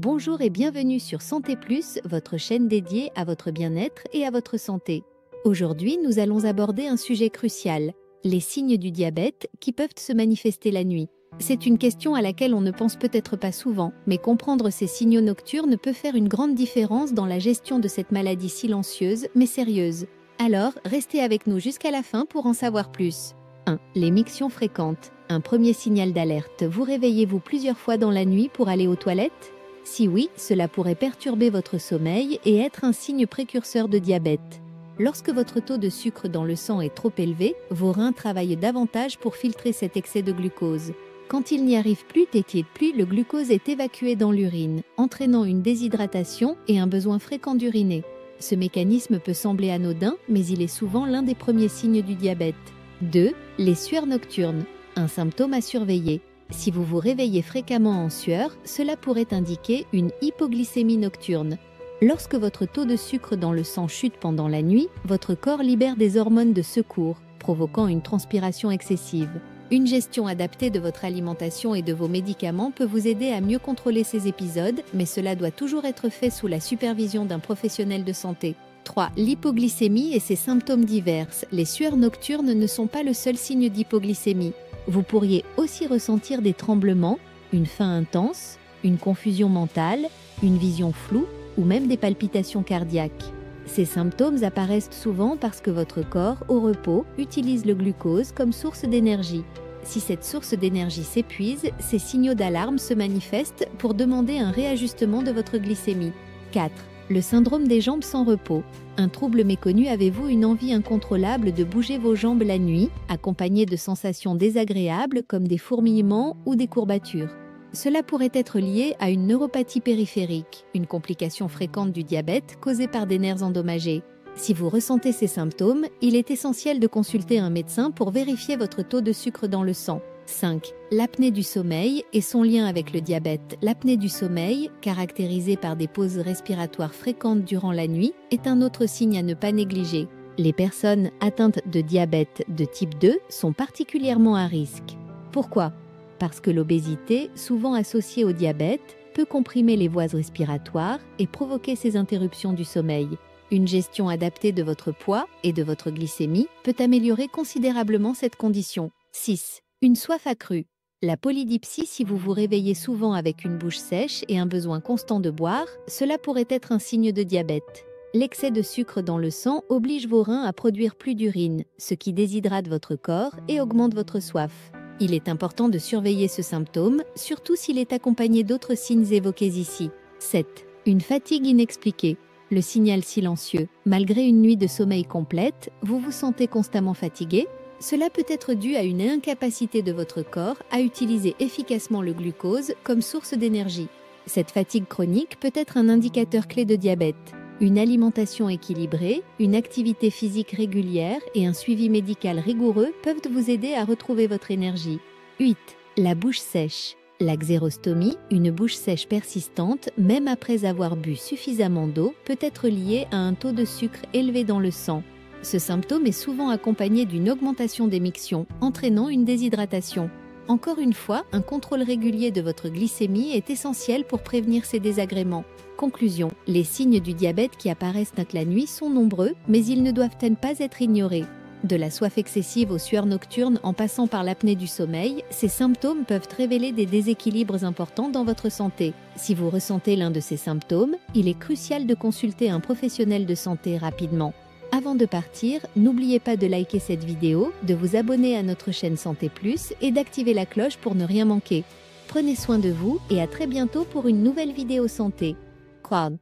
Bonjour et bienvenue sur Santé Plus, votre chaîne dédiée à votre bien-être et à votre santé. Aujourd'hui, nous allons aborder un sujet crucial, les signes du diabète qui peuvent se manifester la nuit. C'est une question à laquelle on ne pense peut-être pas souvent, mais comprendre ces signaux nocturnes peut faire une grande différence dans la gestion de cette maladie silencieuse mais sérieuse. Alors, restez avec nous jusqu'à la fin pour en savoir plus. 1. Les mictions fréquentes. Un premier signal d'alerte. Vous réveillez-vous plusieurs fois dans la nuit pour aller aux toilettes ? Si oui, cela pourrait perturber votre sommeil et être un signe précurseur de diabète. Lorsque votre taux de sucre dans le sang est trop élevé, vos reins travaillent davantage pour filtrer cet excès de glucose. Quand il n'y arrive plus, le glucose est évacué dans l'urine, entraînant une déshydratation et un besoin fréquent d'uriner. Ce mécanisme peut sembler anodin, mais il est souvent l'un des premiers signes du diabète. 2. Les sueurs nocturnes. Un symptôme à surveiller. Si vous vous réveillez fréquemment en sueur, cela pourrait indiquer une hypoglycémie nocturne. Lorsque votre taux de sucre dans le sang chute pendant la nuit, votre corps libère des hormones de secours, provoquant une transpiration excessive. Une gestion adaptée de votre alimentation et de vos médicaments peut vous aider à mieux contrôler ces épisodes, mais cela doit toujours être fait sous la supervision d'un professionnel de santé. 3. L'hypoglycémie et ses symptômes divers. Les sueurs nocturnes ne sont pas le seul signe d'hypoglycémie. Vous pourriez aussi ressentir des tremblements, une faim intense, une confusion mentale, une vision floue ou même des palpitations cardiaques. Ces symptômes apparaissent souvent parce que votre corps, au repos, utilise le glucose comme source d'énergie. Si cette source d'énergie s'épuise, ces signaux d'alarme se manifestent pour demander un réajustement de votre glycémie. 4. Le syndrome des jambes sans repos. Un trouble méconnu, avez-vous une envie incontrôlable de bouger vos jambes la nuit, accompagnée de sensations désagréables comme des fourmillements ou des courbatures? Cela pourrait être lié à une neuropathie périphérique, une complication fréquente du diabète causée par des nerfs endommagés. Si vous ressentez ces symptômes, il est essentiel de consulter un médecin pour vérifier votre taux de sucre dans le sang. 5. L'apnée du sommeil et son lien avec le diabète. L'apnée du sommeil, caractérisée par des pauses respiratoires fréquentes durant la nuit, est un autre signe à ne pas négliger. Les personnes atteintes de diabète de type 2 sont particulièrement à risque. Pourquoi ? Parce que l'obésité, souvent associée au diabète, peut comprimer les voies respiratoires et provoquer ces interruptions du sommeil. Une gestion adaptée de votre poids et de votre glycémie peut améliorer considérablement cette condition. 6. Une soif accrue. La polydipsie, si vous vous réveillez souvent avec une bouche sèche et un besoin constant de boire, cela pourrait être un signe de diabète. L'excès de sucre dans le sang oblige vos reins à produire plus d'urine, ce qui déshydrate votre corps et augmente votre soif. Il est important de surveiller ce symptôme, surtout s'il est accompagné d'autres signes évoqués ici. 7. Une fatigue inexpliquée. Le signal silencieux. Malgré une nuit de sommeil complète, vous vous sentez constamment fatigué. Cela peut être dû à une incapacité de votre corps à utiliser efficacement le glucose comme source d'énergie. Cette fatigue chronique peut être un indicateur clé de diabète. Une alimentation équilibrée, une activité physique régulière et un suivi médical rigoureux peuvent vous aider à retrouver votre énergie. 8. La bouche sèche. La xérostomie, une bouche sèche persistante, même après avoir bu suffisamment d'eau, peut être liée à un taux de sucre élevé dans le sang. Ce symptôme est souvent accompagné d'une augmentation des mictions, entraînant une déshydratation. Encore une fois, un contrôle régulier de votre glycémie est essentiel pour prévenir ces désagréments. Conclusion. Les signes du diabète qui apparaissent la nuit sont nombreux, mais ils ne doivent pas être ignorés. De la soif excessive aux sueurs nocturnes en passant par l'apnée du sommeil, ces symptômes peuvent révéler des déséquilibres importants dans votre santé. Si vous ressentez l'un de ces symptômes, il est crucial de consulter un professionnel de santé rapidement. Avant de partir, n'oubliez pas de liker cette vidéo, de vous abonner à notre chaîne Santé Plus et d'activer la cloche pour ne rien manquer. Prenez soin de vous et à très bientôt pour une nouvelle vidéo santé. Crown.